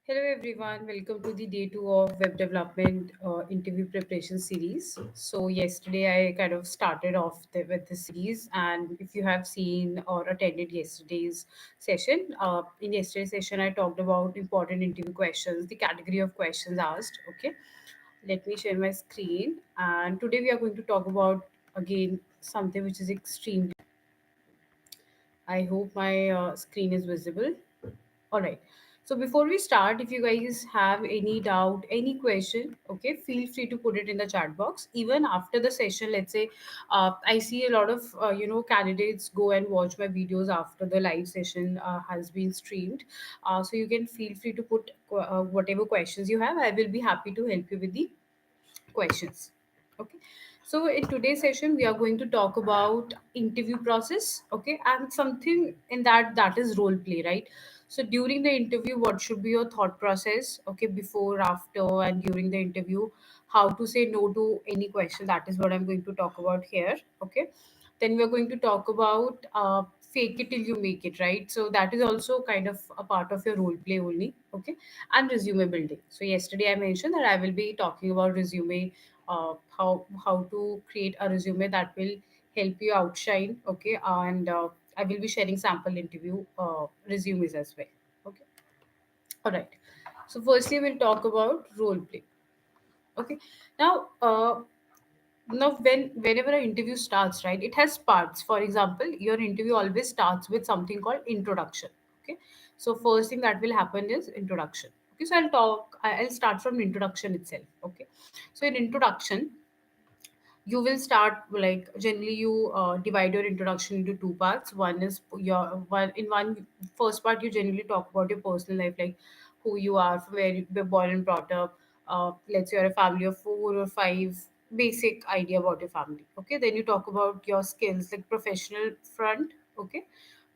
Hello everyone, welcome to the day 2 of web development interview preparation series. So yesterday I kind of started off with the series, and if you have seen or attended yesterday's session, in yesterday's session I talked about important interview questions, the category of questions asked. Okay, let me share my screen, and today we are going to talk about again something which is extremely. I hope my screen is visible. All right. So before we start, if you guys have any doubt, any question, okay, feel free to put it in the chat box. Even after the session, let's say, I see a lot of candidates go and watch my videos after the live session has been streamed. So you can feel free to put whatever questions you have. I will be happy to help you with the questions. Okay, so in today's session we are going to talk about interview process, okay, and something in that is role play, right? So during the interview, what should be your thought process, okay, before, after, and during the interview, how to say no to any question, that is what I'm going to talk about here. Okay, then we're going to talk about fake it till you make it, right? So that is also kind of a part of your role play only. Okay, and resume building. So yesterday I mentioned that I will be talking about resume, how to create a resume that will help you outshine. Okay, and I will be sharing sample interview resumes as well. Okay, all right. So firstly, we'll talk about role play. Okay, now whenever an interview starts, right, it has parts. For example, your interview always starts with something called introduction. Okay, so first thing that will happen is introduction. Okay, so I'll start from introduction itself. Okay, so in introduction you will start, like, generally you divide your introduction into two parts. One is your one in one first part you generally talk about your personal life, like who you are, from where you were born and brought up. Let's say you're a family of four or five, basic idea about your family. Okay, then you talk about your skills, like professional front. Okay,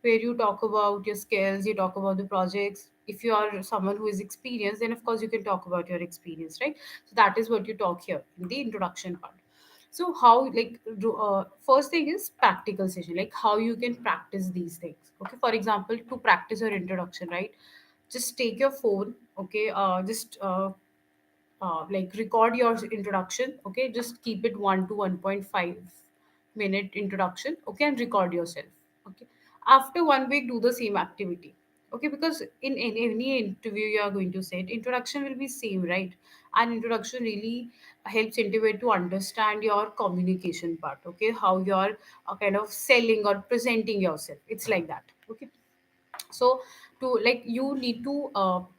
where you talk about your skills, you talk about the projects. If you are someone who is experienced, then of course you can talk about your experience, right? So that is what you talk here in the introduction part. So how, like, first thing is practical session, like how you can practice these things. Okay, for example, to practice your introduction, right, just take your phone. Okay, just like record your introduction. Okay, just keep it 1 to 1.5 minute introduction. Okay, and record yourself. Okay, after 1 week do the same activity. Okay, because in any interview you are going to say introduction will be same, right? And introduction really helps interviewer to understand your communication part. Okay, how you're kind of selling or presenting yourself, it's like that. Okay, so to, like, you need to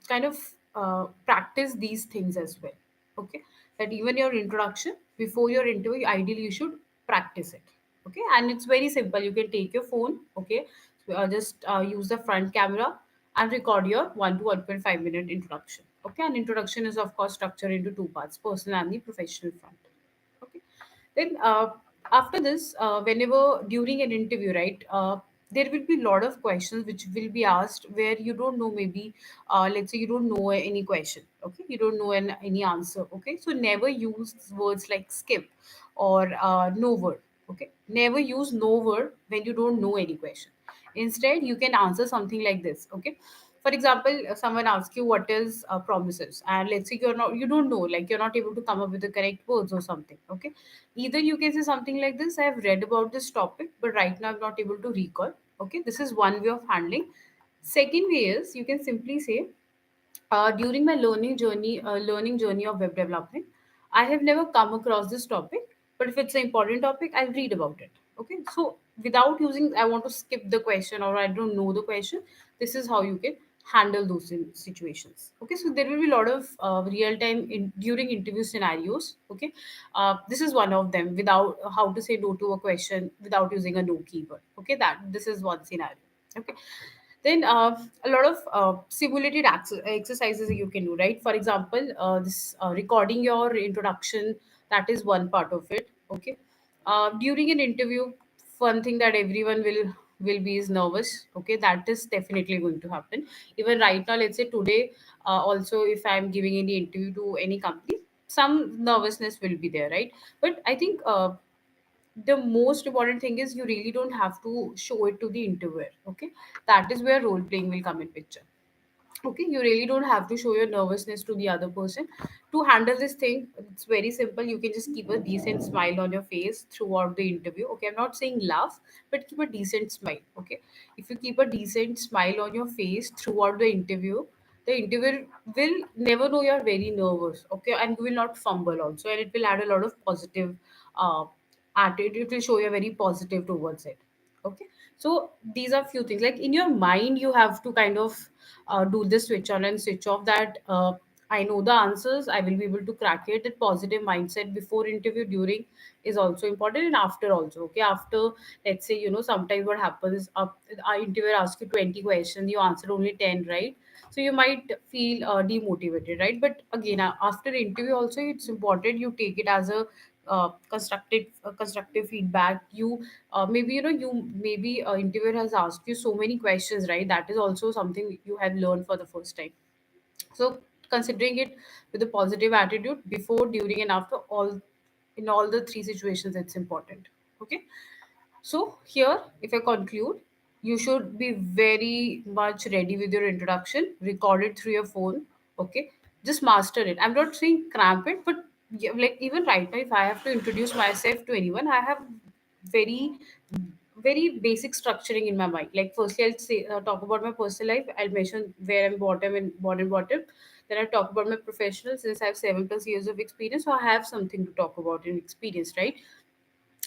kind of practice these things as well. Okay, that even your introduction before your interview, ideally you should practice it. Okay, and it's very simple. You can take your phone. Okay, so, just use the front camera and record your 1 to 1.5 minute introduction. Okay, and introduction is of course structured into two parts: personal and the professional front. Okay, then after this, whenever during an interview, right, there will be a lot of questions which will be asked where you don't know, maybe let's say you don't know any question. Okay, you don't know any answer. Okay, so never use words like skip or no word. Okay, never use no word when you don't know any question. Instead you can answer something like this. Okay, for example, someone asks you what is promises, and let's say you don't know, like you're not able to come up with the correct words or something. Okay, either you can say something like this: I have read about this topic, but right now I'm not able to recall. Okay, this is one way of handling. Second way is you can simply say, during my learning journey of web development, I have never come across this topic, but if it's an important topic, I'll read about it. Okay, so without using I want to skip the question or I don't know the question, this is how you can handle those situations. Okay, so there will be a lot of real time during interview scenarios. Okay, this is one of them. Without how to say no to a question without using a no keyword. Okay, that this is one scenario. Okay, then a lot of simulated exercises you can do, right? For example, this recording your introduction, that is one part of it. Okay, during an interview, one thing that everyone will be is nervous. Okay, that is definitely going to happen. Even right now, let's say today, also if I'm giving any interview to any company, some nervousness will be there, right? But I think the most important thing is you really don't have to show it to the interviewer. Okay, that is where role playing will come in picture. Okay, you really don't have to show your nervousness to the other person. To handle this thing, it's very simple. You can just keep a decent smile on your face throughout the interview. Okay, I'm not saying laugh, but keep a decent smile. Okay, if you keep a decent smile on your face throughout the interviewer will never know you're very nervous. Okay, and you will not fumble also, and it will add a lot of positive uh, attitude. It will show you very positive towards it. Okay, so these are few things, like in your mind you have to kind of do this switch on and switch off, that I know the answers, I will be able to crack it. That positive mindset before interview, during is also important, and after also. Okay, after, let's say, sometimes what happens, our interviewer asks you 20 questions, you answer only 10, right? So you might feel demotivated, right? But again, after interview also, it's important you take it as a constructive feedback. You maybe you maybe interviewer has asked you so many questions, right? That is also something you have learned for the first time. So considering it with a positive attitude before, during, and after, all in all the three situations, it's important. Okay, so here, if I conclude, you should be very much ready with your introduction, record it through your phone. Okay, just master it. I'm not saying cramp it, but yeah, like even right now, if I have to introduce myself to anyone, I have very very basic structuring in my mind. Like firstly, I'll say talk about my personal life. I'll mention where I'm bottom and bottom. Then I talk about my professional, since I have 7+ years of experience, so I have something to talk about in experience, right?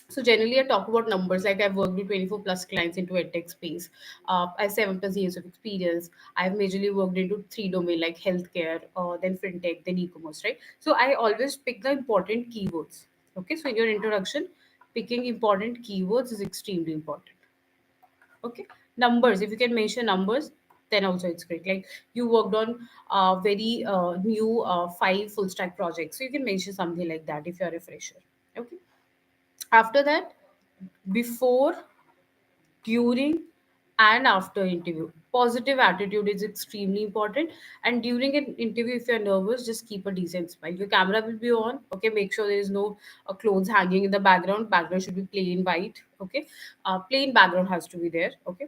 So generally, I talk about numbers. Like I've worked with 24 plus clients into edtech space. I have 7+ years of experience. I've majorly worked into three domain like healthcare, then fintech, then e-commerce, right? So I always pick the important keywords. Okay, so in your introduction, picking important keywords is extremely important. Okay, numbers. If you can mention numbers, then also it's great. Like you worked on very new five full stack projects, so you can mention something like that if you're a fresher. Okay. After that, before, during, and after interview, positive attitude is extremely important. And during an interview, if you're nervous, just keep a decent smile. Your camera will be on. Okay, make sure there is no clothes hanging in the background should be plain white. Okay, plain background has to be there. Okay,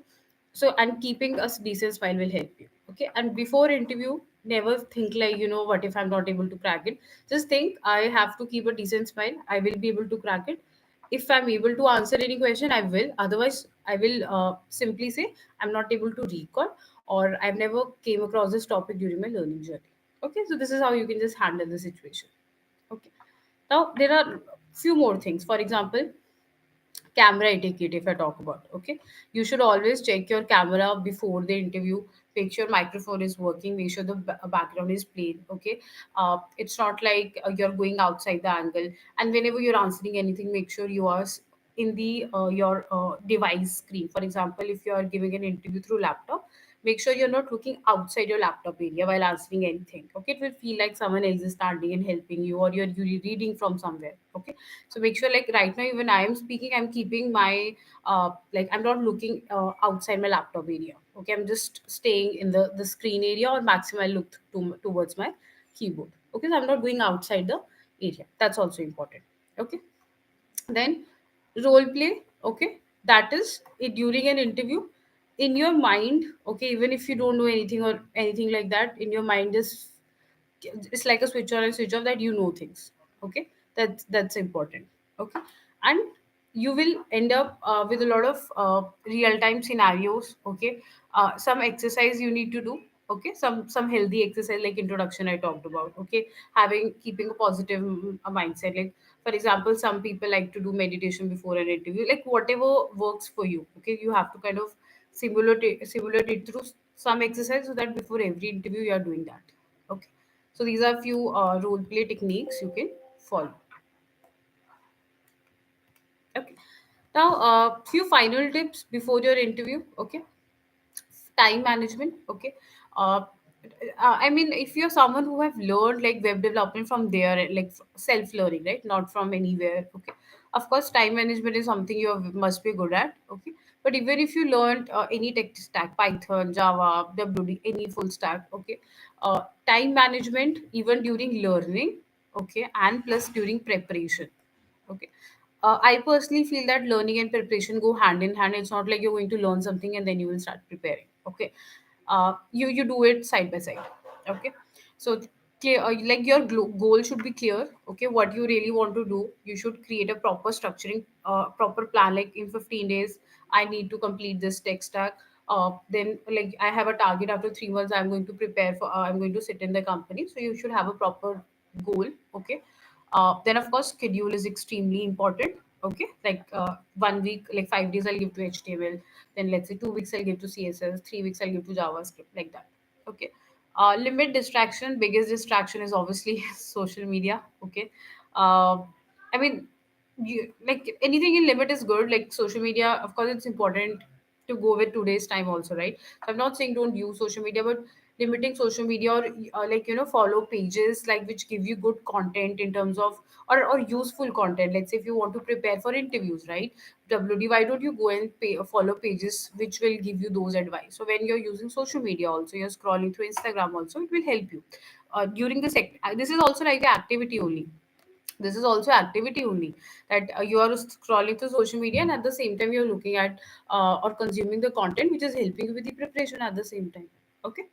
so, and keeping a decent smile will help you. Okay, and before interview, never think like, what if I'm not able to crack it. Just think, I have to keep a decent smile, I will be able to crack it. If I'm able to answer any question, I will. Otherwise, I will simply say I'm not able to recall, or I've never came across this topic during my learning journey. Okay, so this is how you can just handle the situation. Okay, now there are few more things. For example, camera etiquette, if I talk about. Okay, you should always check your camera before the interview. Make sure microphone is working, make sure the background is plain. Okay, it's not like you're going outside the angle. And whenever you're answering anything, make sure you are in the your device screen. For example, if you are giving an interview through laptop, make sure you're not looking outside your laptop area while answering anything. Okay, it will feel like someone else is standing and helping you, or you're reading from somewhere. Okay, so make sure, like right now, even I am speaking, I'm keeping my like I'm not looking outside my laptop area. Okay, I'm just staying in the screen area, or maximum I look towards my keyboard. Okay, so I'm not going outside the area. That's also important. Okay, then role play. Okay, that is it during an interview. In your mind, okay, even if you don't know anything or anything like that, in your mind, just it's like a switch on and switch off, that you know things. Okay, that's important. Okay, and you will end up with a lot of real time scenarios. Okay, some exercise you need to do. Okay, some healthy exercise like introduction I talked about. Okay, having keeping a positive mindset. Like for example, some people like to do meditation before an interview. Like whatever works for you. Okay, you have to kind of simulate it through some exercise, so that before every interview you are doing that. Okay, so these are few role play techniques you can follow. Okay, now few final tips before your interview. Okay, time management. Okay, uh, I mean, if you're someone who have learned like web development from there, like self learning, right, not from anywhere. Okay, of course time management is something you must be good at. Okay, but even if you learned any tech stack, python, java, wd, any full stack. Okay, time management even during learning. Okay, and plus during preparation. Okay, I personally feel that learning and preparation go hand in hand. It's not like you're going to learn something and then you will start preparing. Okay, You do it side by side. Okay. So clear, like your goal should be clear. Okay, what you really want to do, you should create a proper structuring, proper plan. Like in 15 days I need to complete this tech stack. Then like I have a target, after 3 months I'm going to prepare for, I'm going to sit in the company. So you should have a proper goal. Okay. Then of course schedule is extremely important. Okay, like 1 week, like 5 days I'll give to HTML, then let's say 2 weeks I'll give to CSS, 3 weeks I'll give to JavaScript, like that. Okay. Limit distraction. Biggest distraction is obviously social media. Okay. uh, I mean, you, like anything in limit is good. Like social media, of course it's important to go with today's time also, right? So I'm not saying don't use social media, but limiting social media, or like follow pages like which give you good content in terms of, or useful content. Let's say if you want to prepare for interviews, right? WD, why don't you go and follow pages which will give you those advice? So when you're using social media also, you're scrolling through Instagram also, it will help you during this this is also like an activity only. This is also activity only, that you are scrolling through social media, and at the same time you're looking at or consuming the content which is helping you with the preparation at the same time. Okay.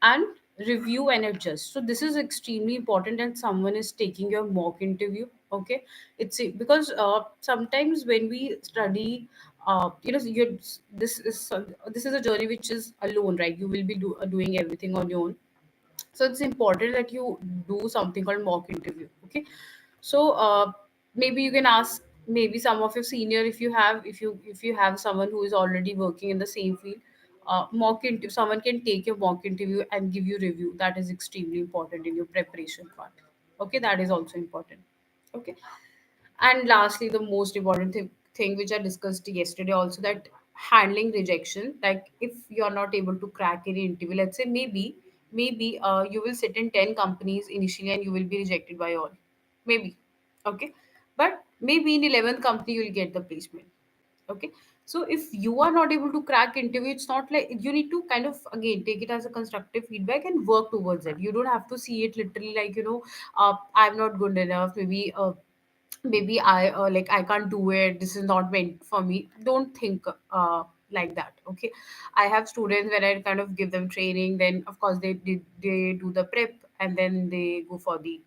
And review and adjust. So this is extremely important, and someone is taking your mock interview. Okay. It's because sometimes when we study, you're, this is a journey which is alone, right? You will be doing everything on your own. So it's important that you do something called mock interview. Okay. So maybe you can ask maybe some of your senior, if you have, if you have someone who is already working in the same field. Mock interview, someone can take your mock interview and give you review. That is extremely important in your preparation part. Okay, that is also important. Okay. And lastly, the most important thing which I discussed yesterday also, that handling rejection. Like if you're not able to crack any interview, let's say maybe you will sit in 10 companies initially and you will be rejected by all. Maybe. Okay. But maybe in 11th company you'll get the placement. Okay. So if you are not able to crack interview, it's not like, you need to kind of again take it as a constructive feedback and work towards it. You don't have to see it literally like, I'm not good enough. Maybe I like I can't do it, this is not meant for me. Don't think like that. Okay. I have students when I kind of give them training, then of course they do the prep, and then they go for the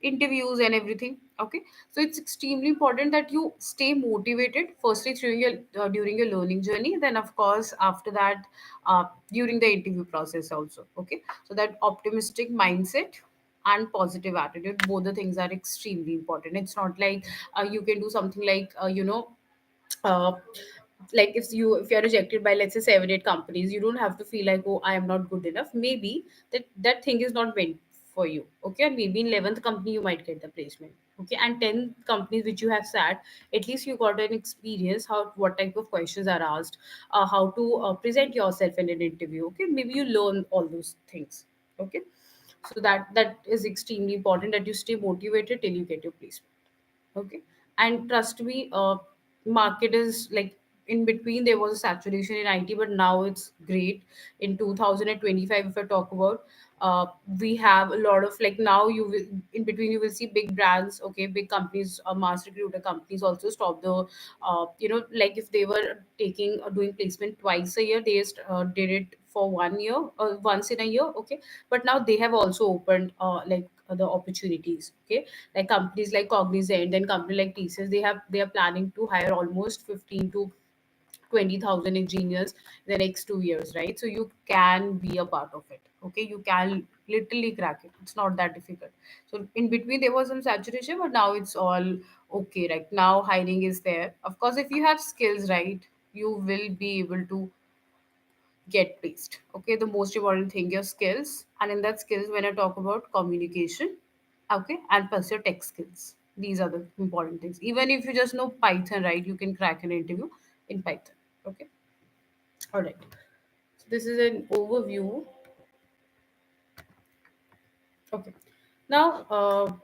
interviews and everything. Okay. So it's extremely important that you stay motivated, firstly during your learning journey, then of course after that during the interview process also. Okay. So that optimistic mindset and positive attitude, both the things are extremely important. It's not like you can do something like uh, like if you're rejected by, let's say, 7 8 companies, you don't have to feel like, oh, I am not good enough. Maybe that thing is not meant for you. Okay. And maybe in 11th company you might get the placement. Okay. And 10 companies which you have sat, at least you got an experience how what type of questions are asked, how to present yourself in an interview. Okay. Maybe you learn all those things. Okay. So that is extremely important, that you stay motivated till you get your placement. Okay. And trust me, market is like, in between there was a saturation in IT, but now it's great. In 2025, if I talk about, we have a lot of, like, now you will, in between you will see big brands. Okay, big companies, mass recruiter companies also stop the like if they were taking doing placement twice a year, they did it for 1 year or once in a year. Okay. But now they have also opened like the opportunities. Okay. Like companies like Cognizant and company like TCS, they are planning to hire almost 15 to 20,000 engineers in the next 2 years, right? So you can be a part of it. Okay, you can literally crack it. It's not that difficult. So in between there was some saturation, but now it's all okay. Right now hiring is there. Of course, if you have skills, right, you will be able to get placed. Okay, the most important thing, your skills. And in that skills, when I talk about communication, okay, and plus your tech skills, these are the important things. Even if you just know Python, right, you can crack an interview in Python. Okay. All right. So this is an overview. Okay. Now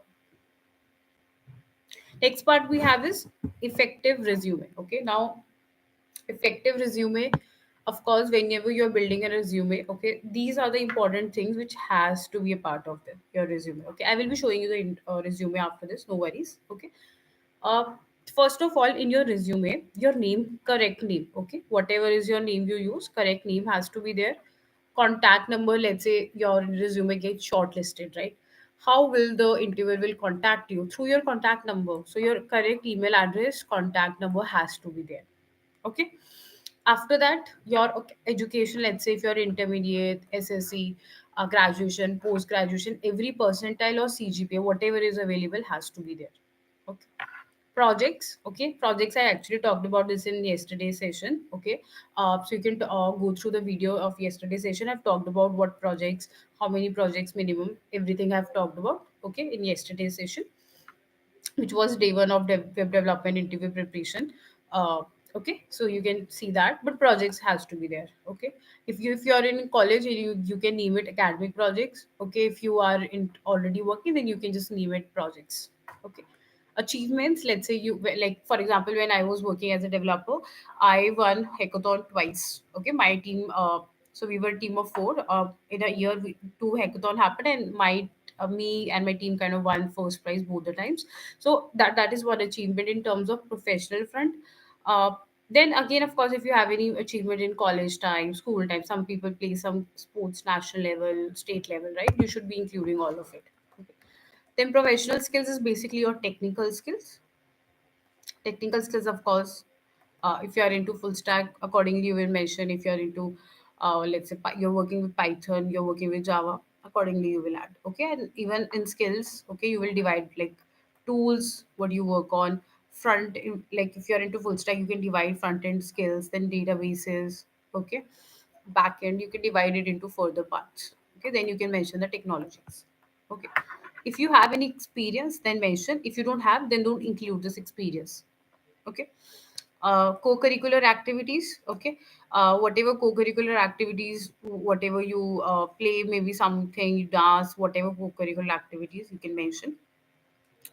next part we have is effective resume. Okay. Now effective resume, of course, whenever you're building a resume, okay, these are the important things which has to be a part of your resume. Okay, I will be showing you the resume after this, no worries. Okay. uh, First of all, in your resume, your name, correct name. Okay, whatever is your name you use, correct name has to be there. contact number, let's say your resume gets shortlisted, right? How will the interviewer will contact you? Through your contact number. So your correct email address, contact number has to be there. Okay. After that, your education, let's say if you're intermediate, SSC, graduation, post graduation, every percentile or CGPA, whatever is available, has to be there. Okay. Projects, okay, projects, I actually talked about this in yesterday's session. Okay. So you can go through the video of yesterday's session. I've talked about what projects, how many projects minimum, everything I've talked about, okay, in yesterday's session, which was day one of web development interview preparation. uh, okay, so you can see that, but projects has to be there. Okay. If you're in college, you can name it academic projects. Okay. If you are in already working, then you can just name it projects. Okay. Achievements, let's say you, like for example, when I was working as a developer, I won hackathon twice. Okay. My team, so we were a team of four. In a year, two hackathon happened, and me and my team kind of won first prize both the times. So that is one achievement in terms of professional front. uh, then again, of course, if you have any achievement in college time, school time, some people play some sports, national level, state level, right? You should be including all of it. Okay. Then professional skills is basically your technical skills. Technical skills, of course, if you are into full stack, accordingly you will mention. If you are into, let's say, you're working with Python, you're working with Java, accordingly you will add. Okay. And even in skills, okay, you will divide like tools, what you work on, like if you're into full stack, you can divide front end skills, then databases. Okay. Back end, you can divide it into further parts. Okay. Then you can mention the technologies. Okay. If you have any experience, then mention. If you don't have, then don't include this experience. Okay. Co-curricular activities. Okay. Whatever co-curricular activities, whatever you play, maybe something you dance, whatever co-curricular activities, you can mention.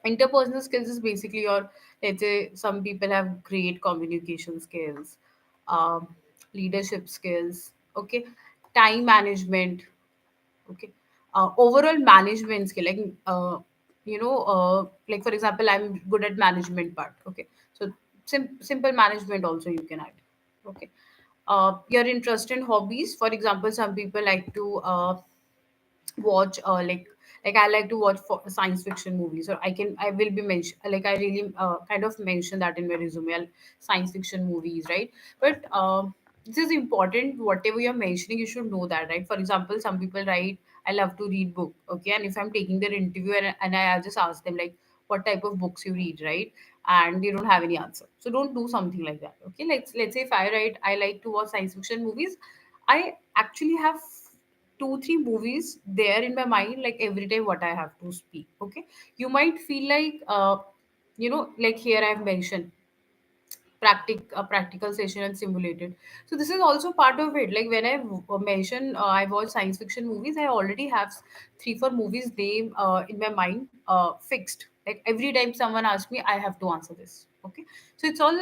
Interpersonal skills is basically your, let's say some people have great communication skills, um, leadership skills. Okay. Time management. Okay. Overall management skill, like like for example, I'm good at management part. Okay. So simple management also you can add. Okay. Your interest in hobbies, for example, some people like to watch, like I like to watch for science fiction movies, or I will be mention, like I really kind of mention that in my resume. Science fiction movies, right? But this is important. Whatever you're mentioning, you should know that, right? For example, some people write, I love to read book. Okay. And if I'm taking their interview, and I just ask them like, what type of books you read, right? And they don't have any answer, so don't do something like that. Okay. Let's say if I write, I like to watch science fiction movies, I actually have 2 3 movies there in my mind, like every time what I have to speak. Okay. You might feel like, like here I have mentioned practical session and simulated. So this is also part of it. Like when I mention, I watch science fiction movies, I already have 3 4 movies name in my mind, fixed. Like every time someone asks me, I have to answer this. Okay. So it's all,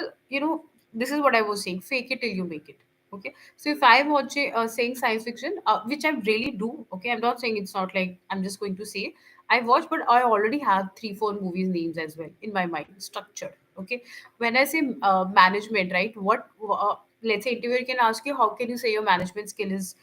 this is what I was saying, fake it till you make it. Okay. So if I'm watching, saying science fiction, which I really do. Okay. I'm not saying, it's not like I'm just going to say I watch, but I already have 3 4 movies names as well in my mind, structured. Okay. When I say management, right? Let's say interviewer can ask you, how can you say your management skill is,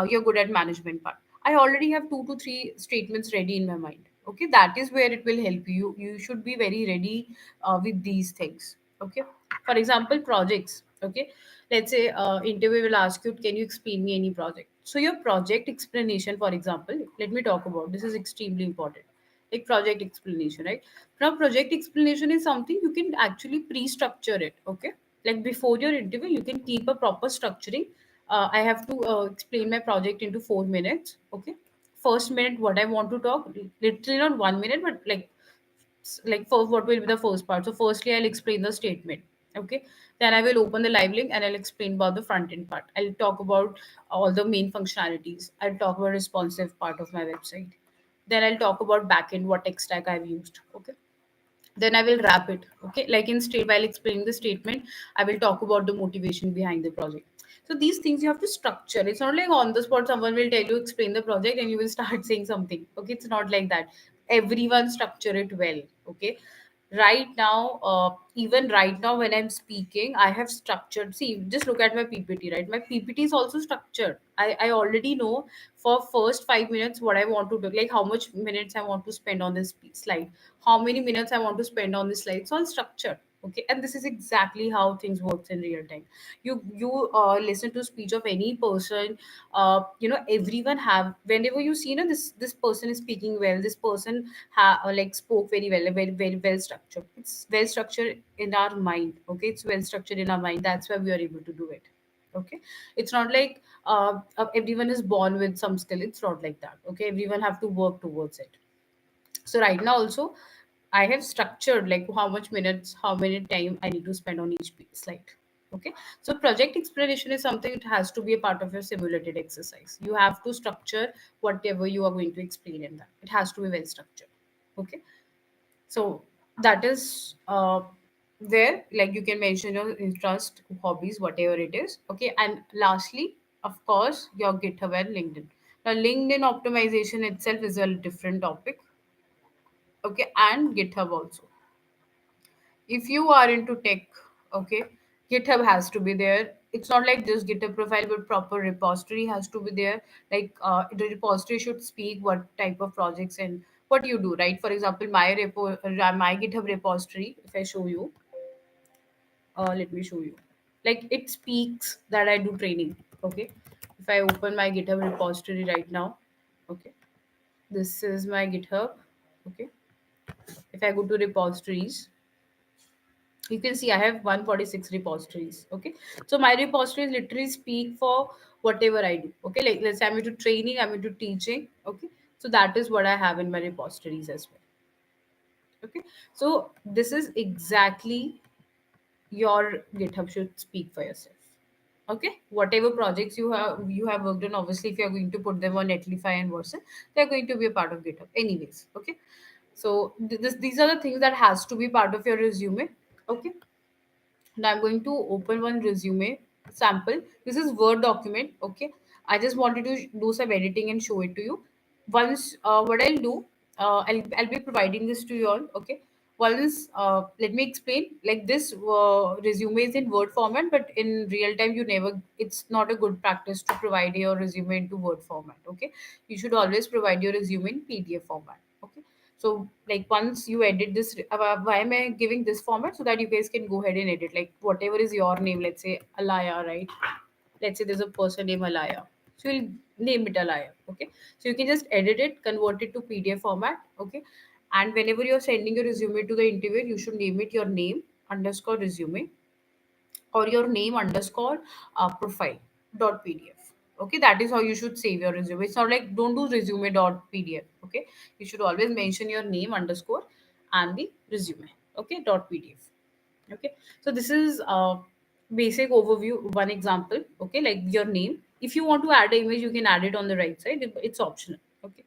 you're good at management part. I already have 2 to 3 statements ready in my mind. Okay, that is where it will help you. You should be very ready with these things. Okay, for example, projects. Okay, let's say interviewer will ask you, can you explain me any project? So your project explanation, for example, let me talk about this is extremely important. Like project explanation, right? Now, project explanation is something you can actually pre-structure it. Okay, like before your interview, you can keep a proper structuring. I have to explain my project into 4 minutes. Okay, first minute, what I want to talk, literally not 1 minute, but like first, what will be the first part? So, firstly, I'll explain the statement. Okay, then I will open the live link and I'll explain about the front end part. I'll talk about all the main functionalities. I'll talk about responsive part of my website. Then I'll talk about backend, what tech stack I've used. Okay, then I will wrap it. Okay, like in state, while explaining the statement, I will talk about the motivation behind the project. So these things you have to structure. It's not like on the spot someone will tell you explain the project and you will start saying something. Okay, it's not like that. Everyone structure it well. Okay, Right now, even right now when I'm speaking, I have structured. See, just look at my PPT, right? My PPT is also structured. I already know for first 5 minutes what I want to do, like how much minutes I want to spend on this slide, how many minutes I want to spend on this slide. It's all structured. Okay, and this is exactly how things works in real time. You listen to speech of any person. Everyone have, whenever you see, this person is speaking well, this person like spoke very well, very very well structured. It's well structured in our mind. Okay, it's well structured in our mind. That's why we are able to do it. Okay, it's not like everyone is born with some skill. It's not like that. Okay, everyone have to work towards it. So right now also I have structured like how much minutes, how many time I need to spend on each slide. Okay, so project explanation is something, it has to be a part of your simulated exercise. You have to structure whatever you are going to explain in that. It has to be well structured. Okay, so that is where, like, you can mention your interest, hobbies, whatever it is. Okay, and lastly, of course, your GitHub and LinkedIn. Now LinkedIn optimization itself is a different topic. Okay, and GitHub also. If you are into tech, okay, GitHub has to be there. It's not like just GitHub profile, but proper repository has to be there. Like, the repository should speak what type of projects and what you do, right? For example, my GitHub repository, if I show you, let me show you. Like, it speaks that I do training. Okay, if I open my GitHub repository right now, okay, this is my GitHub. Okay, if I go to repositories, you can see I have 146 repositories. Okay, so my repositories literally speak for whatever I do. Okay, like, let's say I'm into training, I'm into teaching. Okay, so that is what I have in my repositories as well. Okay, so this is exactly, your GitHub should speak for yourself. Okay, whatever projects you have worked on, obviously if you're going to put them on Netlify and Versa, they're going to be a part of GitHub anyways. Okay, so these are the things that has to be part of your resume. Okay, now I'm going to open one resume sample. This is Word document. Okay, I just wanted to do some editing and show it to you. Once, what I'll do, I'll be providing this to you all. Okay, once, let me explain. Like, this resume is in Word format, but in real time, you never. It's not a good practice to provide your resume into Word format. Okay, you should always provide your resume in PDF format. Okay, so, like, once you edit this, why am I giving this format? So that you guys can go ahead and edit, like, whatever is your name. Let's say Alaya, right? Let's say there's a person named Alaya, so you'll name it Alaya. Okay, so you can just edit it, convert it to PDF format. Okay, and whenever you're sending your resume to the interviewer, you should name it your name underscore resume, or your name underscore profile dot pdf. Okay, that is how you should save your resume. It's not like, don't do resume dot pdf. Okay, you should always mention your name underscore and the resume. Okay, dot pdf. Okay, so this is basic overview, one example. Okay, like your name. If you want to add an image, you can add it on the right side. It's optional. Okay,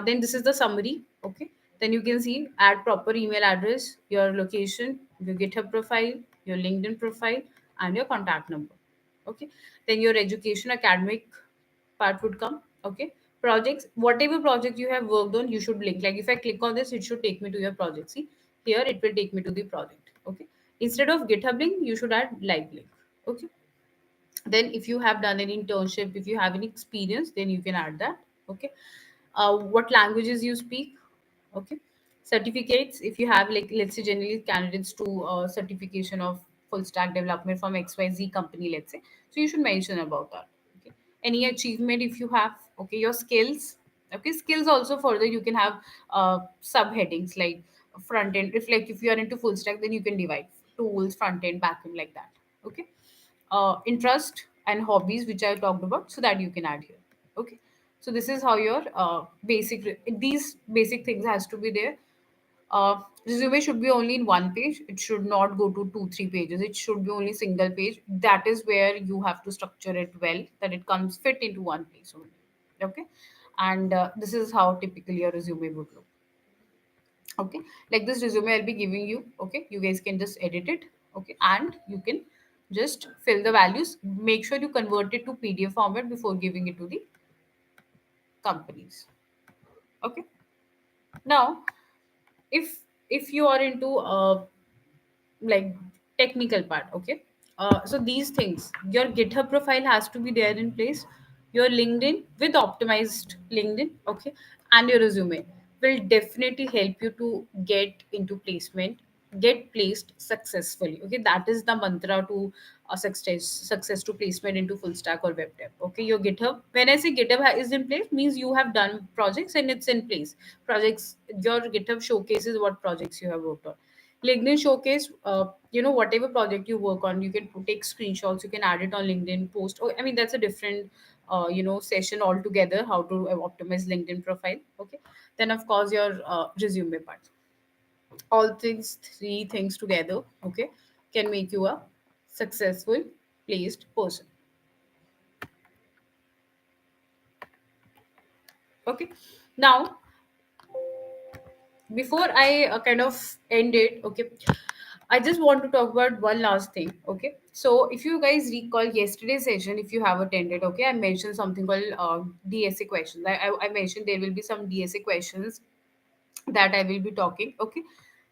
then this is the summary. Okay, then you can see add proper email address, your location, your GitHub profile, your LinkedIn profile, and your contact number. Okay, then your education academic part would come. Okay, projects, whatever project you have worked on, you should link. Like, if I click on this, it should take me to your project. See, here it will take me to the project. Okay, instead of GitHub link, you should add live link. Okay, then if you have done an internship, if you have any experience, then you can add that. Okay, what languages you speak. Okay, certificates, if you have, like, let's say generally candidates to certification of full stack development from XYZ company, let's say, so you should mention about that. Okay, any achievement if you have. Okay, your skills. Okay, skills also, further you can have subheadings like front end. If, like, if you are into full stack, then you can divide tools, front end, back end, like that. Okay, interest and hobbies, which I talked about, so that you can add here. Okay, so this is how your these basic things has to be there. Resume should be only in one page. It should not go to 2 3 pages. It should be only single page. That is where you have to structure it well, that it comes fit into one place only. Okay, and this is how typically your resume would look. Okay, like, this resume I'll be giving you. Okay, you guys can just edit it. Okay, and you can just fill the values. Make sure you convert it to PDF format before giving it to the companies. Okay, now, if if you are into like technical part, okay, so these things, your GitHub profile has to be there in place, your LinkedIn with optimized LinkedIn, okay, and your resume will definitely help you to get into placement, get placed successfully, okay. That is the mantra to success to placement into full stack or web dev, okay. Your GitHub, when I say GitHub is in place, means you have done projects and it's in place. Projects, your GitHub showcases what projects you have worked on. LinkedIn showcase, whatever project you work on, you can take screenshots, you can add it on LinkedIn post. Oh, I mean, that's a different, session altogether, how to optimize LinkedIn profile. Okay. Then, of course, your resume part. All things, three things together, okay, can make you a successful placed person. Okay. Now, before I kind of end it, okay, I just want to talk about one last thing, okay. So if you guys recall yesterday's session, if you have attended, okay, I mentioned something called DSA questions. I mentioned there will be some DSA questions that I will be talking, okay.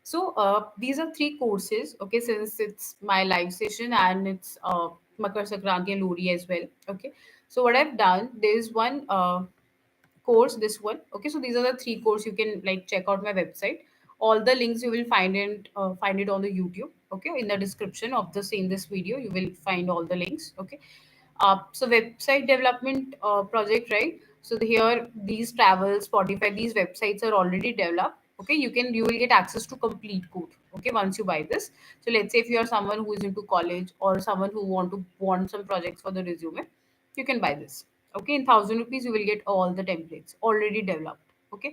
So these are three courses, okay, since it's my live session and it's Makar Sankranti and Lodi as well, okay. So what I've done, there is one course, this one, okay. So these are the three course, you can like check out my website. All the links you will find it on the YouTube, okay. In the description of the same this video, you will find all the links, okay. So website development project, right? So here these travel, Spotify, these websites are already developed, okay. You will get access to complete code, okay, once you buy this. So let's say if you are someone who is into college or someone who want some projects for the resume, you can buy this, okay. In 1,000 rupees you will get all the templates already developed, okay.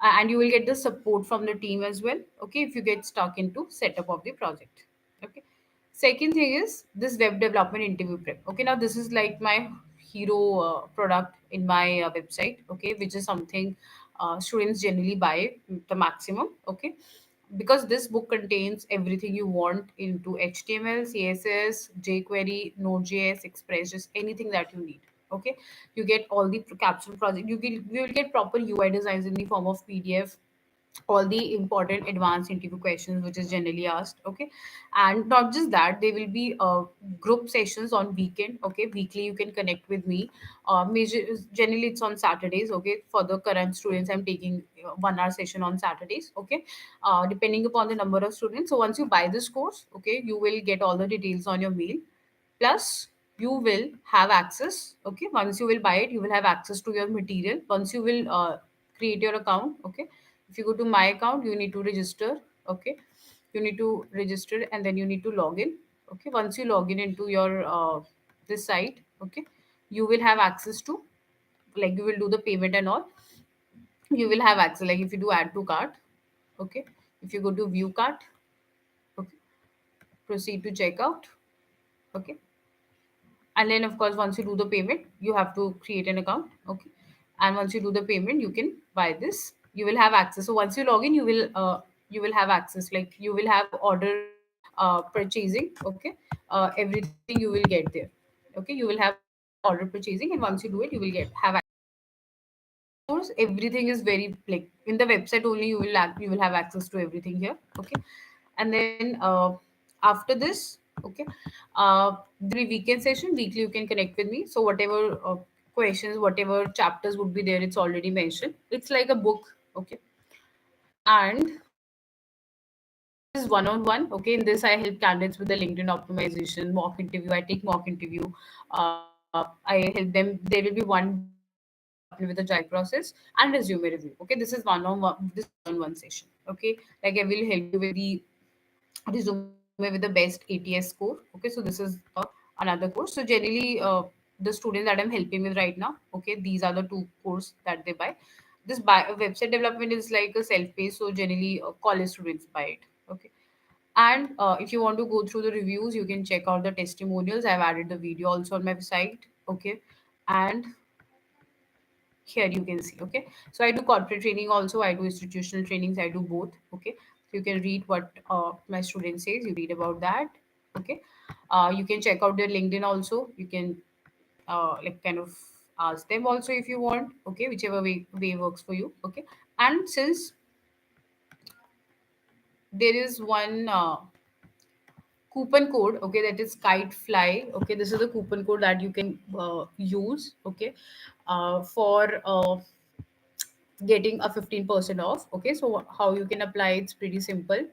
And you will get the support from the team as well, okay, if you get stuck into setup of the project, okay. Second thing is this web development interview prep, okay. Now this is like my hero product in my website, okay, which is something students generally buy the maximum, okay, because this book contains everything you want into HTML, CSS, jQuery, Node.js, Express, just anything that you need, okay. You get all the capsule project, you will get proper UI designs in the form of PDF, all the important advanced interview questions which is generally asked, okay. And not just that, there will be group sessions on weekend, okay. Weekly you can connect with me. Generally it's on Saturdays, okay. For the current students, I'm taking 1 hour session on Saturdays, okay. Depending upon the number of students. So once you buy this course, okay, you will get all the details on your mail. Plus you will have access, okay. Once you will buy it, you will have access to your material. Once you will create your account, okay. If you go to my account, you need to register, okay. You need to register and then you need to log in, okay. Once you log in into your this site, okay, you will have access to, like, you will do the payment and all. You will have access, like if you do add to cart, okay. If you go to view cart, okay, proceed to checkout, okay. And then of course once you do the payment, you have to create an account, okay. And once you do the payment, you can buy this, you will have access. So once you log in, you will have access, like you will have order purchasing, okay. Everything you will get there, okay. You will have order purchasing, and once you do it, you will get have course everything is very, like, in the website only, you will have access to everything here, okay. And then after this, okay, the weekend session, weekly you can connect with me. So whatever questions, whatever chapters would be there, it's already mentioned, it's like a book, okay. And this is one on one, okay. In this I help candidates with the LinkedIn optimization, mock interview, I take mock interview, I help them. There will be one day where I will help you with the JI process and resume review, okay. This is one on one session, okay. Like I will help you with the resume with the best ATS score, okay. So this is another course. So generally the students that I'm helping with right now, okay, these are the two course that they buy. This website development is like a self-paced, so generally college students buy it, okay. And if you want to go through the reviews, you can check out the testimonials. I've added the video also on my website, okay. And here you can see, okay. So I do corporate training also, I do institutional trainings, I do both, okay. So you can read what my student says, you read about that, okay. You can check out their LinkedIn also, you can like kind of ask them also if you want, okay, whichever way works for you, okay. And since there is one coupon code, okay, that is kite fly. Okay, this is the coupon code that you can use, okay, for getting a 15% off. Okay, so how you can apply, it's pretty simple.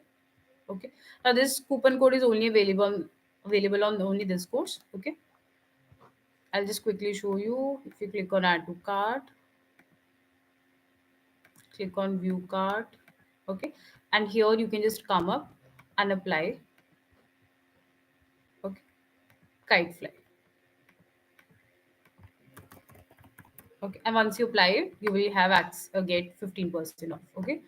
Okay, now this coupon code is only available on only this course. Okay, I'll just quickly show you. If you click on add to cart, click on view cart, okay, and here you can just come up and apply. Okay, kite fly. Okay, and once you apply it, you will have get 15% off. Okay,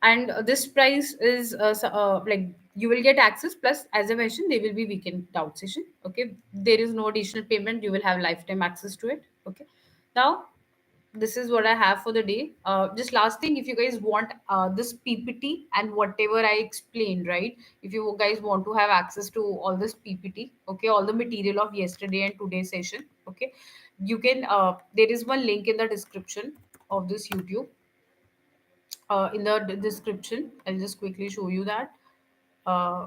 and this price is like you will get access, plus as I mentioned, there will be weekend doubt session. Okay, there is no additional payment, you will have lifetime access to it. Okay, now this is what I have for the day. Just last thing, if you guys want this PPT and whatever I explained, right? If you guys want to have access to all this PPT, okay, all the material of yesterday and today's session, okay, you can. There is one link in the description of this YouTube. In the description, I'll just quickly show you that. Uh,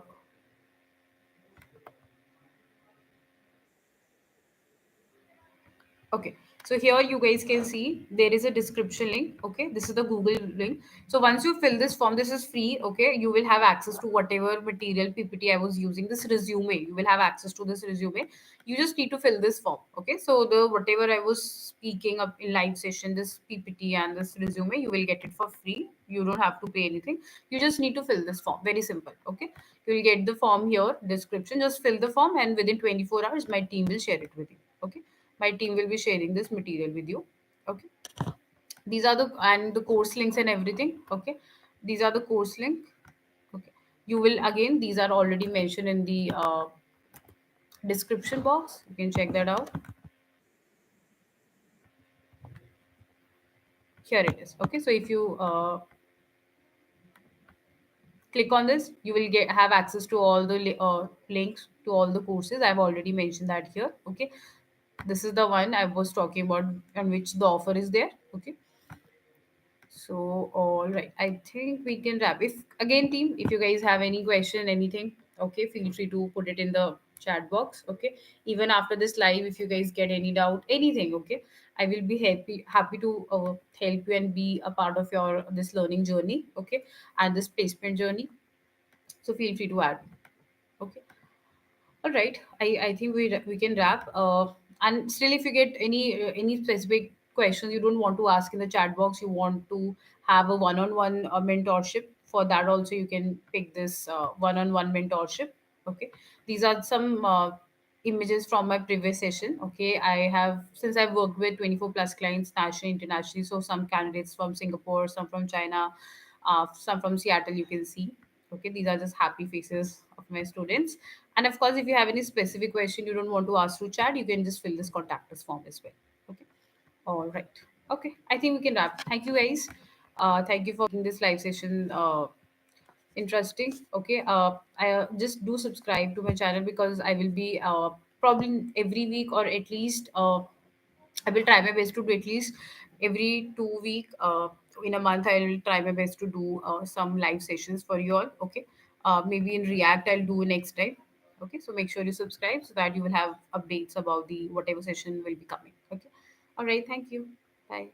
Okay, so here you guys can see there is a description link. Okay, this is the Google link. So once you fill this form, this is free. Okay, you will have access to whatever material PPT I was using. This resume, you will have access to this resume. You just need to fill this form. Okay, so the whatever I was speaking up in live session, this PPT and this resume, you will get it for free. You don't have to pay anything. You just need to fill this form. Very simple. Okay, you will get the form here, description. Just fill the form, and within 24 hours, my team will share it with you. Okay, my team will be sharing this material with you. Okay, these are the and the course links and everything. Okay, these are the course link. Okay, you will again, these are already mentioned in the description box, you can check that out. Here it is. Okay, so if you click on this, you will get have access to all the links to all the courses. I've already mentioned that here. Okay, this is the one I was talking about on which the offer is there. Okay, so, all right, I think we can wrap. If again, team, if you guys have any question, anything, okay, feel free to put it in the chat box. Okay, even after this live, if you guys get any doubt, anything, okay, I will be happy to help you and be a part of your this learning journey. Okay, and this placement journey. So feel free to add. Okay. All right, I think we can wrap. And still, if you get any specific questions you don't want to ask in the chat box, you want to have a one-on-one mentorship. For that, also you can pick this one-on-one mentorship. Okay, these are some images from my previous session. Okay, I have since I've worked with 24 plus clients nationally, internationally. So some candidates from Singapore, some from China, some from Seattle. You can see. Okay, these are just happy faces of my students. And of course, if you have any specific question you don't want to ask through chat, you can just fill this contact us form as well. Okay. All right. Okay. I think we can wrap. Thank you guys. Thank you for making this live session interesting. Okay. I just do subscribe to my channel because I will be probably every week, or at least I will try my best to do at least every 2 week. In a month, I will try my best to do some live sessions for you all. Okay. Maybe in React, I'll do next time. Okay. So make sure you subscribe so that you will have updates about the whatever session will be coming. Okay. All right. Thank you. Bye.